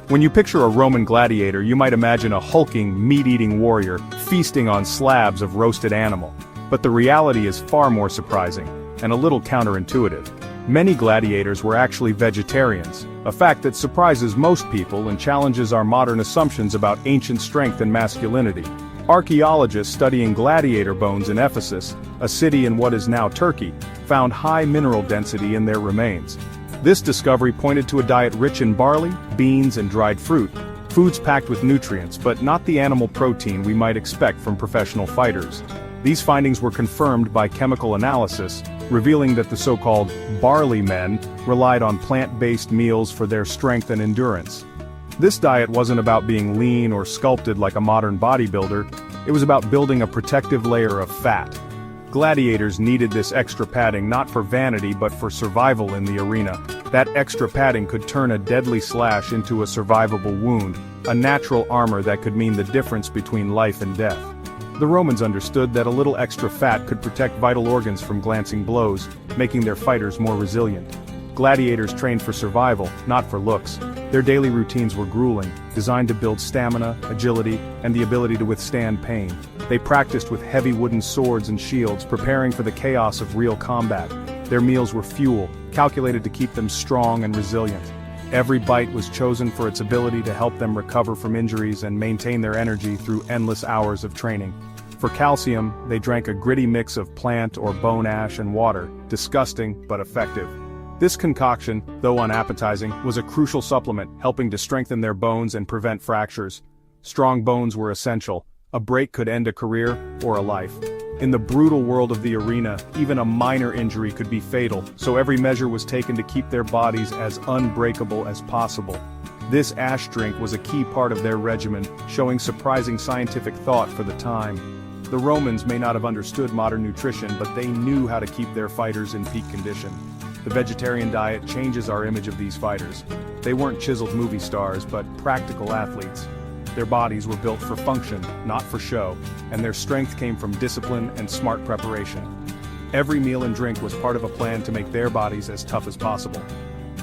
When you picture a Roman gladiator, you might imagine a hulking, meat-eating warrior feasting on slabs of roasted animal. But the reality is far more surprising, and a little counterintuitive. Many gladiators were actually vegetarians, a fact that surprises most people and challenges our modern assumptions about ancient strength and masculinity. Archaeologists studying gladiator bones in Ephesus, a city in what is now Turkey, found high mineral density in their remains. This discovery pointed to a diet rich in barley, beans, and dried fruit, foods packed with nutrients but not the animal protein we might expect from professional fighters. These findings were confirmed by chemical analysis, revealing that the so-called barley men relied on plant-based meals for their strength and endurance. This diet wasn't about being lean or sculpted like a modern bodybuilder, it was about building a protective layer of fat. Gladiators needed this extra padding not for vanity but for survival in the arena. That extra padding could turn a deadly slash into a survivable wound, a natural armor that could mean the difference between life and death. The Romans understood that a little extra fat could protect vital organs from glancing blows, making their fighters more resilient. Gladiators trained for survival, not for looks. Their daily routines were grueling, designed to build stamina, agility, and the ability to withstand pain. They practiced with heavy wooden swords and shields, preparing for the chaos of real combat. Their meals were fuel, calculated to keep them strong and resilient. Every bite was chosen for its ability to help them recover from injuries and maintain their energy through endless hours of training. For calcium, they drank a gritty mix of plant or bone ash and water, disgusting but effective. This concoction, though unappetizing, was a crucial supplement, helping to strengthen their bones and prevent fractures. Strong bones were essential. A break could end a career or a life. In the brutal world of the arena, even a minor injury could be fatal, so every measure was taken to keep their bodies as unbreakable as possible. This ash drink was a key part of their regimen, showing surprising scientific thought for the time. The Romans may not have understood modern nutrition, but they knew how to keep their fighters in peak condition. The vegetarian diet changes our image of these fighters. They weren't chiseled movie stars, but practical athletes. Their bodies were built for function, not for show, and their strength came from discipline and smart preparation. Every meal and drink was part of a plan to make their bodies as tough as possible.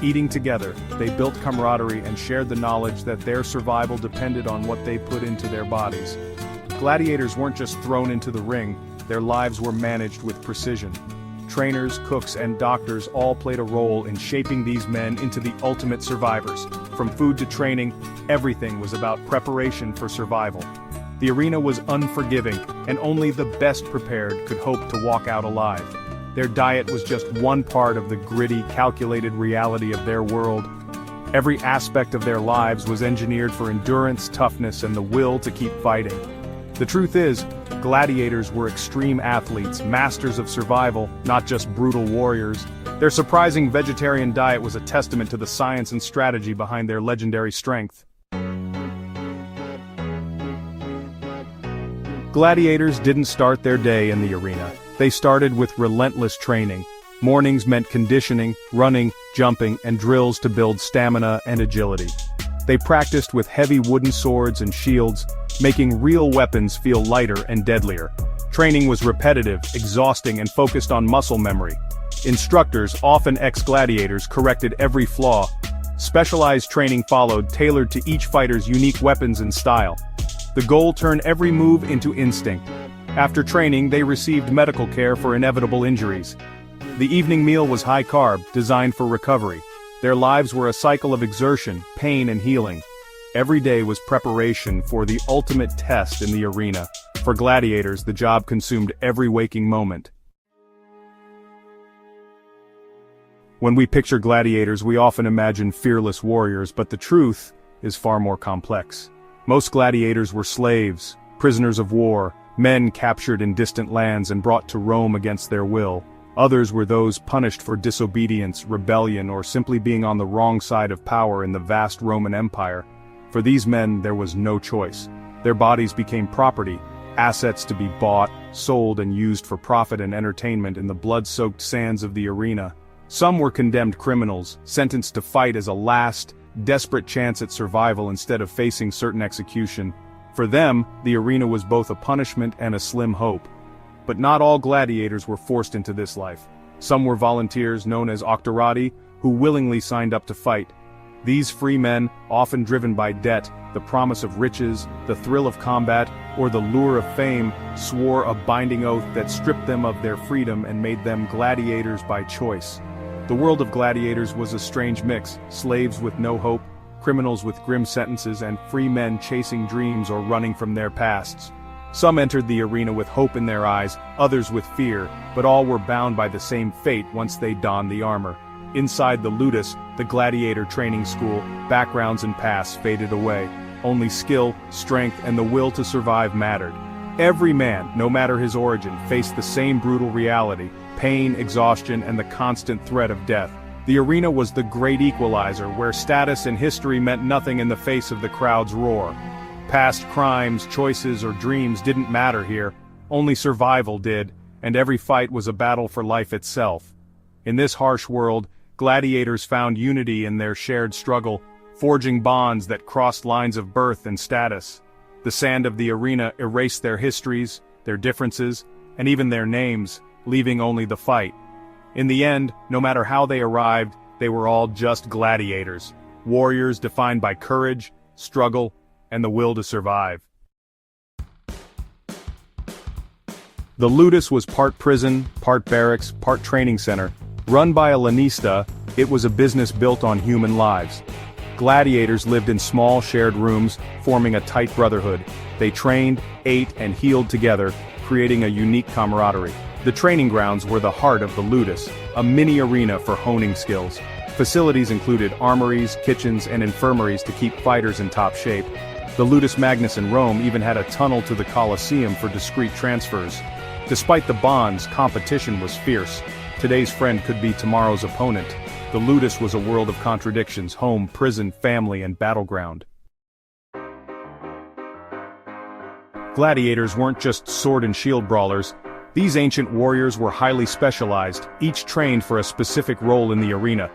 Eating together, they built camaraderie and shared the knowledge that their survival depended on what they put into their bodies. Gladiators weren't just thrown into the ring, their lives were managed with precision. Trainers, cooks, and doctors all played a role in shaping these men into the ultimate survivors. From food to training, everything was about preparation for survival. The arena was unforgiving, and only the best prepared could hope to walk out alive. Their diet was just one part of the gritty, calculated reality of their world. Every aspect of their lives was engineered for endurance, toughness, and the will to keep fighting. The truth is, gladiators were extreme athletes, masters of survival, not just brutal warriors. Their surprising vegetarian diet was a testament to the science and strategy behind their legendary strength. Gladiators didn't start their day in the arena. They started with relentless training. Mornings meant conditioning, running, jumping, and drills to build stamina and agility. They practiced with heavy wooden swords and shields, making real weapons feel lighter and deadlier. Training was repetitive, exhausting, and focused on muscle memory. Instructors, often ex-gladiators, corrected every flaw. Specialized training followed, tailored to each fighter's unique weapons and style. The goal turned every move into instinct. After training, they received medical care for inevitable injuries. The evening meal was high-carb, designed for recovery. Their lives were a cycle of exertion, pain, and healing. Every day was preparation for the ultimate test in the arena. For gladiators, the job consumed every waking moment. When we picture gladiators, we often imagine fearless warriors, but the truth is far more complex. Most gladiators were slaves, prisoners of war, men captured in distant lands and brought to Rome against their will. Others were those punished for disobedience, rebellion, or simply being on the wrong side of power in the vast Roman Empire. For these men, there was no choice. Their bodies became property, assets to be bought, sold, and used for profit and entertainment in the blood-soaked sands of the arena. Some were condemned criminals, sentenced to fight as a last, desperate chance at survival instead of facing certain execution. For them, the arena was both a punishment and a slim hope. But not all gladiators were forced into this life. Some were volunteers known as auctorati, who willingly signed up to fight. These free men, often driven by debt, the promise of riches, the thrill of combat, or the lure of fame, swore a binding oath that stripped them of their freedom and made them gladiators by choice. The world of gladiators was a strange mix: slaves with no hope, criminals with grim sentences, and free men chasing dreams or running from their pasts. Some entered the arena with hope in their eyes, others with fear, but all were bound by the same fate once they donned the armor. Inside the ludus, the gladiator training school, backgrounds and pasts faded away. Only skill, strength, and the will to survive mattered. Every man, no matter his origin, faced the same brutal reality: pain, exhaustion, and the constant threat of death. The arena was the great equalizer, where status and history meant nothing in the face of the crowd's roar. Past crimes, choices, or dreams didn't matter here, only survival did, and every fight was a battle for life itself. In this harsh world, gladiators found unity in their shared struggle, forging bonds that crossed lines of birth and status. The sand of the arena erased their histories, their differences, and even their names, leaving only the fight. In the end, no matter how they arrived, they were all just gladiators, warriors defined by courage, struggle, and the will to survive. The ludus was part prison, part barracks, part training center. Run by a lanista, it was a business built on human lives. Gladiators lived in small shared rooms, forming a tight brotherhood. They trained, ate, and healed together, creating a unique camaraderie. The training grounds were the heart of the ludus, a mini arena for honing skills. Facilities included armories, kitchens, and infirmaries to keep fighters in top shape. The Ludus Magnus in Rome even had a tunnel to the Colosseum for discreet transfers. Despite the bonds, competition was fierce. Today's friend could be tomorrow's opponent. The ludus was a world of contradictions: home, prison, family, and battleground. Gladiators weren't just sword and shield brawlers. These ancient warriors were highly specialized, each trained for a specific role in the arena.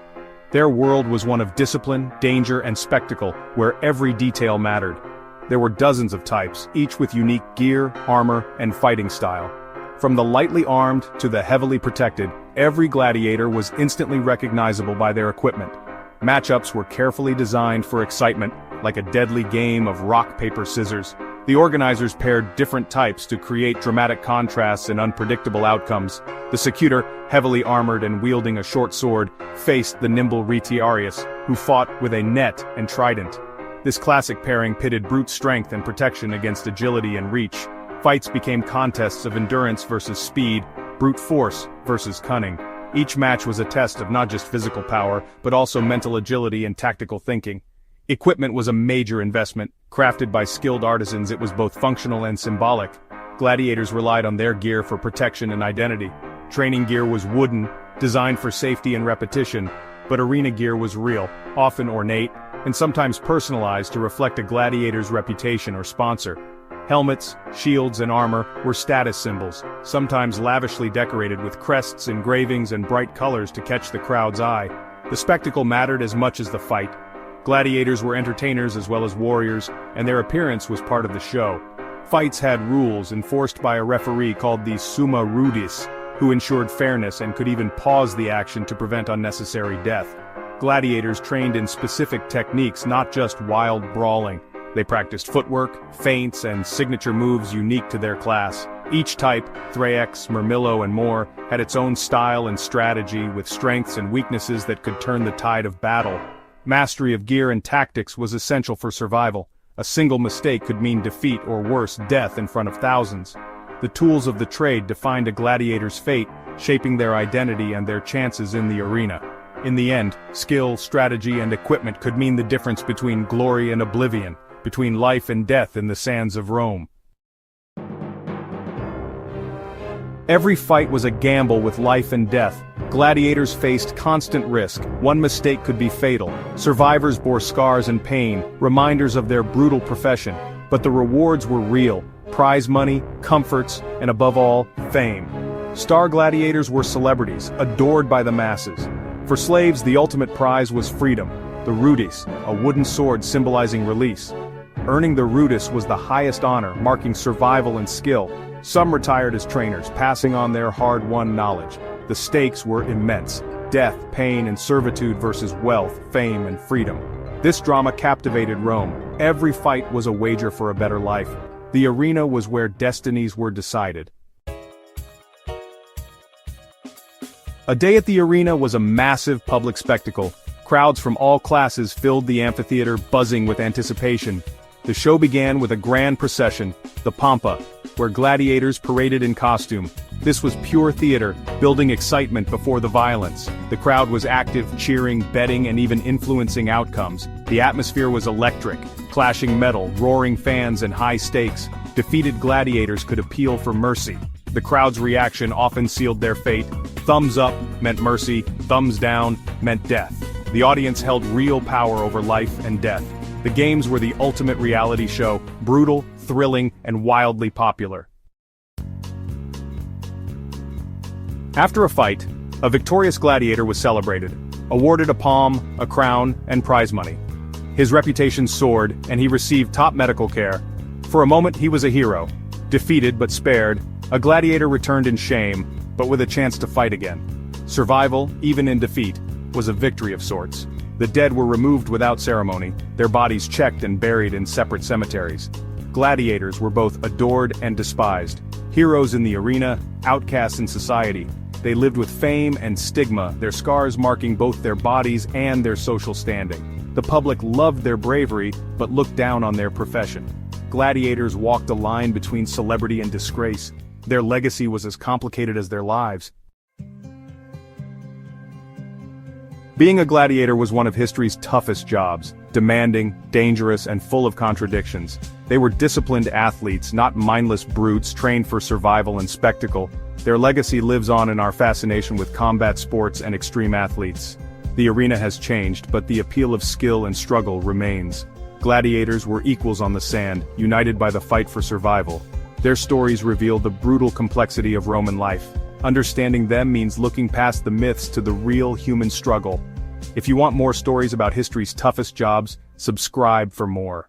Their world was one of discipline, danger, and spectacle, where every detail mattered. There were dozens of types, each with unique gear, armor, and fighting style. From the lightly armed to the heavily protected, every gladiator was instantly recognizable by their equipment. Matchups were carefully designed for excitement, like a deadly game of rock, paper, scissors. The organizers paired different types to create dramatic contrasts and unpredictable outcomes. The secutor, heavily armored and wielding a short sword, faced the nimble retiarius, who fought with a net and trident. This classic pairing pitted brute strength and protection against agility and reach. Fights became contests of endurance versus speed, brute force versus cunning. Each match was a test of not just physical power, but also mental agility and tactical thinking. Equipment was a major investment. Crafted by skilled artisans, it was both functional and symbolic. Gladiators relied on their gear for protection and identity. Training gear was wooden, designed for safety and repetition, but arena gear was real, often ornate, and sometimes personalized to reflect a gladiator's reputation or sponsor. Helmets, shields, and armor were status symbols, sometimes lavishly decorated with crests, engravings, and bright colors to catch the crowd's eye. The spectacle mattered as much as the fight. Gladiators were entertainers as well as warriors, and their appearance was part of the show. Fights had rules enforced by a referee called the summa rudis, who ensured fairness and could even pause the action to prevent unnecessary death. Gladiators trained in specific techniques, not just wild brawling. They practiced footwork, feints, and signature moves unique to their class. Each type, Thraex, Murmillo, and more, had its own style and strategy, with strengths and weaknesses that could turn the tide of battle. Mastery of gear and tactics was essential for survival. A single mistake could mean defeat or worse, death in front of thousands. The tools of the trade defined a gladiator's fate, shaping their identity and their chances in the arena. In the end, skill, strategy, and equipment could mean the difference between glory and oblivion, between life and death in the sands of Rome. Every fight was a gamble with life and death. Gladiators faced constant risk. One mistake could be fatal. Survivors bore scars and pain, reminders of their brutal profession. But the rewards were real: prize money, comforts, and above all, fame. Star gladiators were celebrities, adored by the masses. For slaves, the ultimate prize was freedom, the rudis, a wooden sword symbolizing release. Earning the rudis was the highest honor, marking survival and skill. Some retired as trainers, passing on their hard-won knowledge. The stakes were immense: death, pain, and servitude versus wealth, fame, and freedom. This drama captivated Rome. Every fight was a wager for a better life. The arena was where destinies were decided. A day at the arena was a massive public spectacle. Crowds from all classes filled the amphitheater, buzzing with anticipation. The show began with a grand procession, the Pampa, where gladiators paraded in costume. This was pure theater, building excitement before the violence. The crowd was active, cheering, betting, and even influencing outcomes. The atmosphere was electric, clashing metal, roaring fans, and high stakes. Defeated gladiators could appeal for mercy. The crowd's reaction often sealed their fate. Thumbs up meant mercy, thumbs down meant death. The audience held real power over life and death. The games were the ultimate reality show, brutal, thrilling, and wildly popular. After a fight, a victorious gladiator was celebrated, awarded a palm, a crown, and prize money. His reputation soared, and he received top medical care. For a moment he was a hero. Defeated but spared, a gladiator returned in shame, but with a chance to fight again. Survival, even in defeat, was a victory of sorts. The dead were removed without ceremony, their bodies checked and buried in separate cemeteries. Gladiators were both adored and despised. Heroes in the arena, outcasts in society. They lived with fame and stigma, their scars marking both their bodies and their social standing. The public loved their bravery, but looked down on their profession. Gladiators walked a line between celebrity and disgrace. Their legacy was as complicated as their lives. Being a gladiator was one of history's toughest jobs, demanding, dangerous, and full of contradictions. They were disciplined athletes, not mindless brutes trained for survival and spectacle. Their legacy lives on in our fascination with combat sports and extreme athletes. The arena has changed, but the appeal of skill and struggle remains. Gladiators were equals on the sand, united by the fight for survival. Their stories reveal the brutal complexity of Roman life. Understanding them means looking past the myths to the real human struggle. If you want more stories about history's toughest jobs, subscribe for more.